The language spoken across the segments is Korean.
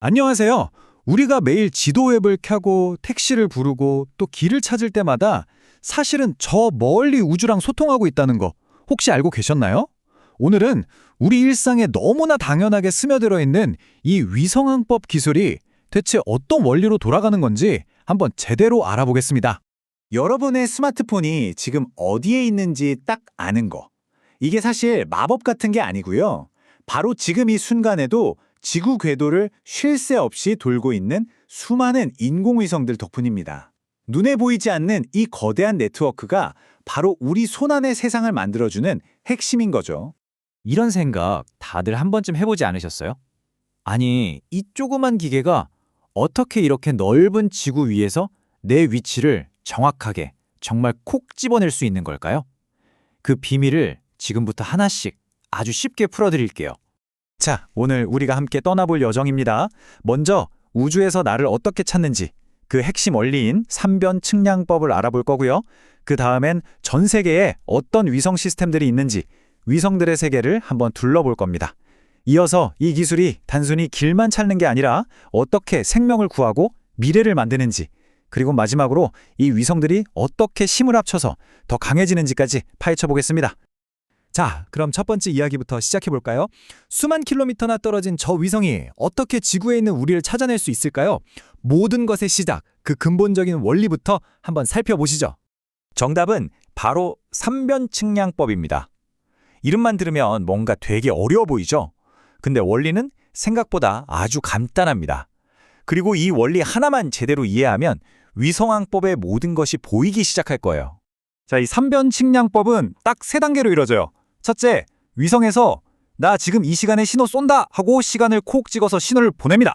안녕하세요. 우리가 매일 지도 앱을 켜고 택시를 부르고 또 길을 찾을 때마다 사실은 저 멀리 우주랑 소통하고 있다는 거 혹시 알고 계셨나요? 오늘은 우리 일상에 너무나 당연하게 스며들어 있는 이 위성항법 기술이 대체 어떤 원리로 돌아가는 건지 한번 제대로 알아보겠습니다. 여러분의 스마트폰이 지금 어디에 있는지 딱 아는 거. 이게 사실 마법 같은 게 아니고요. 바로 지금 이 순간에도 지구 궤도를 쉴 새 없이 돌고 있는 수많은 인공위성들 덕분입니다. 눈에 보이지 않는 이 거대한 네트워크가 바로 우리 손안의 세상을 만들어주는 핵심인 거죠. 이런 생각 다들 한 번쯤 해보지 않으셨어요? 아니, 이 조그만 기계가 어떻게 이렇게 넓은 지구 위에서 내 위치를 정확하게 정말 콕 집어낼 수 있는 걸까요? 그 비밀을 지금부터 하나씩 아주 쉽게 풀어드릴게요. 자, 오늘 우리가 함께 떠나볼 여정입니다. 먼저 우주에서 나를 어떻게 찾는지 그 핵심 원리인 삼변 측량법을 알아볼 거고요. 그 다음엔 전 세계에 어떤 위성 시스템들이 있는지 위성들의 세계를 한번 둘러볼 겁니다. 이어서 이 기술이 단순히 길만 찾는 게 아니라 어떻게 생명을 구하고 미래를 만드는지, 그리고 마지막으로 이 위성들이 어떻게 힘을 합쳐서 더 강해지는지까지 파헤쳐 보겠습니다. 자, 그럼 첫 번째 이야기부터 시작해 볼까요? 수만 킬로미터나 떨어진 저 위성이 어떻게 지구에 있는 우리를 찾아낼 수 있을까요? 모든 것의 시작, 그 근본적인 원리부터 한번 살펴보시죠. 정답은 바로 삼변 측량법입니다. 이름만 들으면 뭔가 되게 어려워 보이죠? 근데 원리는 생각보다 아주 간단합니다. 그리고 이 원리 하나만 제대로 이해하면 위성항법의 모든 것이 보이기 시작할 거예요. 자, 이 삼변 측량법은 딱 세 단계로 이루어져요. 첫째, 위성에서 나 지금 이 시간에 신호 쏜다 하고 시간을 콕 찍어서 신호를 보냅니다.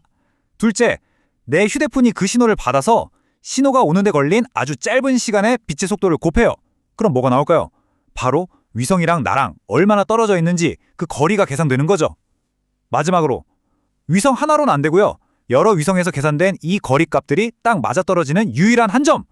둘째, 내 휴대폰이 그 신호를 받아서 신호가 오는데 걸린 아주 짧은 시간에 빛의 속도를 곱해요. 그럼 뭐가 나올까요? 바로 위성이랑 나랑 얼마나 떨어져 있는지 그 거리가 계산되는 거죠. 마지막으로 위성 하나로는 안 되고요. 여러 위성에서 계산된 이 거리 값들이 딱 맞아떨어지는 유일한 한 점!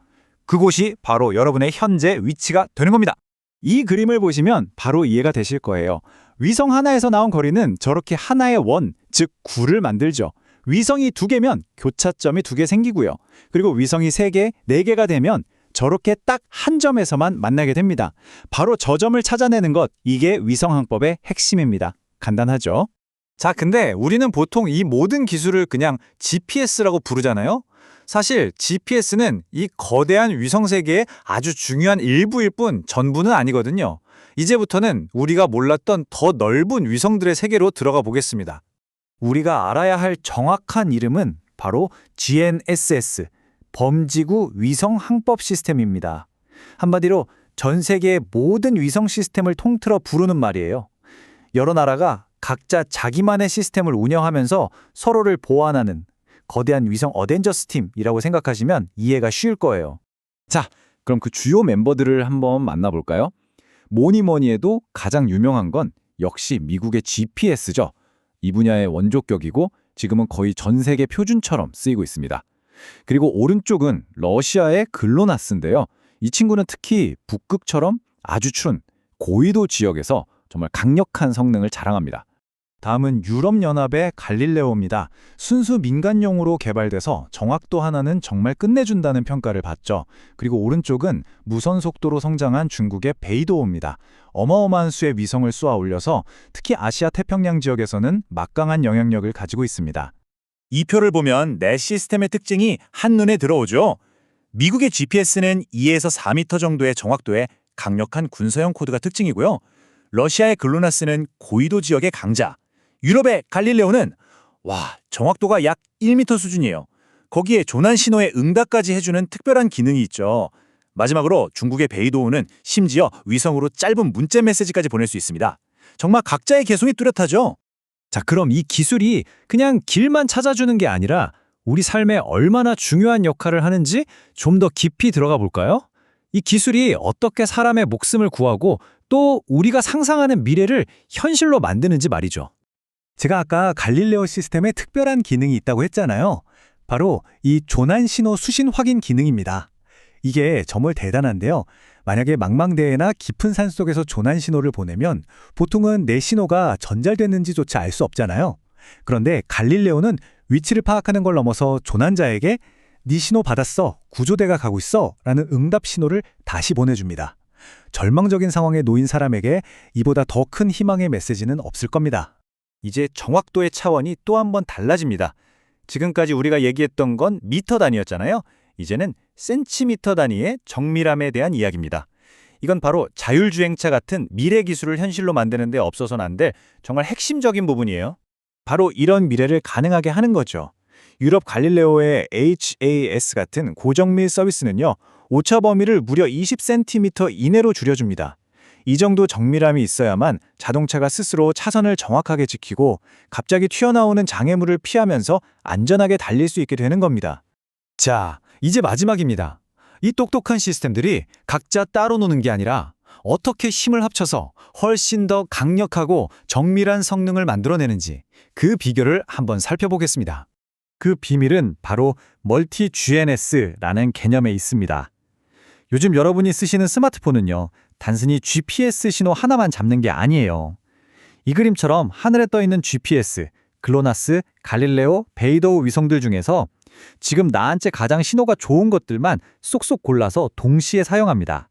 그곳이 바로 여러분의 현재 위치가 되는 겁니다. 이 그림을 보시면 바로 이해가 되실 거예요. 위성 하나에서 나온 거리는 저렇게 하나의 원, 즉 구를 만들죠. 위성이 2개면 교차점이 2개 생기고요. 그리고 위성이 3개, 4개가 되면 저렇게 딱 한 점에서만 만나게 됩니다. 바로 저 점을 찾아내는 것, 이게 위성항법의 핵심입니다. 간단하죠? 자, 근데 우리는 보통 이 모든 기술을 그냥 GPS라고 부르잖아요. 사실 GPS는 이 거대한 위성 세계의 아주 중요한 일부일 뿐 전부는 아니거든요. 이제부터는 우리가 몰랐던 더 넓은 위성들의 세계로 들어가 보겠습니다. 우리가 알아야 할 정확한 이름은 바로 GNSS, 범지구 위성 항법 시스템입니다. 한마디로 전 세계의 모든 위성 시스템을 통틀어 부르는 말이에요. 여러 나라가 각자 자기만의 시스템을 운영하면서 서로를 보완하는 거대한 위성 어벤져스 팀이라고 생각하시면 이해가 쉬울 거예요. 자, 그럼 그 주요 멤버들을 한번 만나볼까요? 뭐니 해도 가장 유명한 건 역시 미국의 GPS죠. 이 분야의 원조격이고 지금은 거의 전 세계 표준처럼 쓰이고 있습니다. 그리고 오른쪽은 러시아의 글로나스인데요. 이 친구는 특히 북극처럼 아주 추운 고위도 지역에서 정말 강력한 성능을 자랑합니다. 다음은 유럽연합의 갈릴레오입니다. 순수 민간용으로 개발돼서 정확도 하나는 정말 끝내준다는 평가를 받죠. 그리고 오른쪽은 무선 속도로 성장한 중국의 베이도우입니다. 어마어마한 수의 위성을 쏘아 올려서 특히 아시아 태평양 지역에서는 막강한 영향력을 가지고 있습니다. 이 표를 보면 내 시스템의 특징이 한눈에 들어오죠. 미국의 GPS는 2에서 4m 정도의 정확도에 강력한 군사용 코드가 특징이고요. 러시아의 글로나스는 고위도 지역의 강자, 유럽의 갈릴레오는 정확도가 약 1m 수준이에요. 거기에 조난 신호에 응답까지 해주는 특별한 기능이 있죠. 마지막으로 중국의 베이도우는 심지어 위성으로 짧은 문자 메시지까지 보낼 수 있습니다. 정말 각자의 개성이 뚜렷하죠? 자, 그럼 이 기술이 그냥 길만 찾아주는 게 아니라 우리 삶에 얼마나 중요한 역할을 하는지 좀 더 깊이 들어가 볼까요? 이 기술이 어떻게 사람의 목숨을 구하고 또 우리가 상상하는 미래를 현실로 만드는지 말이죠. 제가 아까 갈릴레오 시스템에 특별한 기능이 있다고 했잖아요. 바로 이 조난 신호 수신 확인 기능입니다. 이게 정말 대단한데요. 만약에 망망대해나 깊은 산속에서 조난 신호를 보내면 보통은 내 신호가 전달됐는지조차 알 수 없잖아요. 그런데 갈릴레오는 위치를 파악하는 걸 넘어서 조난자에게 네 신호 받았어, 구조대가 가고 있어 라는 응답 신호를 다시 보내줍니다. 절망적인 상황에 놓인 사람에게 이보다 더 큰 희망의 메시지는 없을 겁니다. 이제 정확도의 차원이 또 한 번 달라집니다. 지금까지 우리가 얘기했던 건 미터 단위였잖아요. 이제는 센티미터 단위의 정밀함에 대한 이야기입니다. 이건 바로 자율주행차 같은 미래 기술을 현실로 만드는 데 없어서는 안 될 정말 핵심적인 부분이에요. 바로 이런 미래를 가능하게 하는 거죠. 유럽 갈릴레오의 HAS 같은 고정밀 서비스는요, 오차 범위를 무려 20cm 이내로 줄여줍니다. 이 정도 정밀함이 있어야만 자동차가 스스로 차선을 정확하게 지키고 갑자기 튀어나오는 장애물을 피하면서 안전하게 달릴 수 있게 되는 겁니다. 자, 이제 마지막입니다. 이 똑똑한 시스템들이 각자 따로 노는 게 아니라 어떻게 힘을 합쳐서 훨씬 더 강력하고 정밀한 성능을 만들어내는지 그 비결을 한번 살펴보겠습니다. 그 비밀은 바로 멀티 GNS라는 개념에 있습니다. 요즘 여러분이 쓰시는 스마트폰은요, 단순히 GPS 신호 하나만 잡는 게 아니에요. 이 그림처럼 하늘에 떠 있는 GPS, 글로나스, 갈릴레오, 베이더우 위성들 중에서 지금 나한테 가장 신호가 좋은 것들만 쏙쏙 골라서 동시에 사용합니다.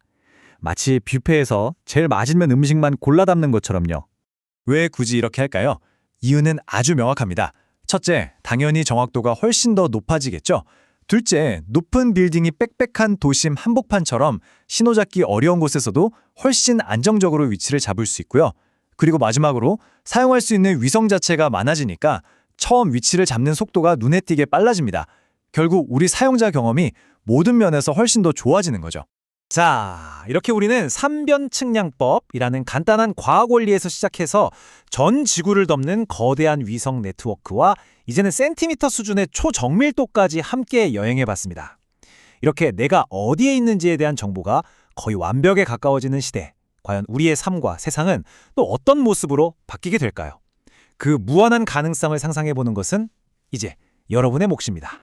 마치 뷔페에서 제일 맛있는 음식만 골라 담는 것처럼요. 왜 굳이 이렇게 할까요? 이유는 아주 명확합니다. 첫째, 당연히 정확도가 훨씬 더 높아지겠죠. 둘째, 높은 빌딩이 빽빽한 도심 한복판처럼 신호 잡기 어려운 곳에서도 훨씬 안정적으로 위치를 잡을 수 있고요. 그리고 마지막으로 사용할 수 있는 위성 자체가 많아지니까 처음 위치를 잡는 속도가 눈에 띄게 빨라집니다. 결국 우리 사용자 경험이 모든 면에서 훨씬 더 좋아지는 거죠. 자, 이렇게 우리는 삼변 측량법이라는 간단한 과학 원리에서 시작해서 전 지구를 덮는 거대한 위성 네트워크와 이제는 센티미터 수준의 초정밀도까지 함께 여행해봤습니다. 이렇게 내가 어디에 있는지에 대한 정보가 거의 완벽에 가까워지는 시대, 과연 우리의 삶과 세상은 또 어떤 모습으로 바뀌게 될까요? 그 무한한 가능성을 상상해보는 것은 이제 여러분의 몫입니다.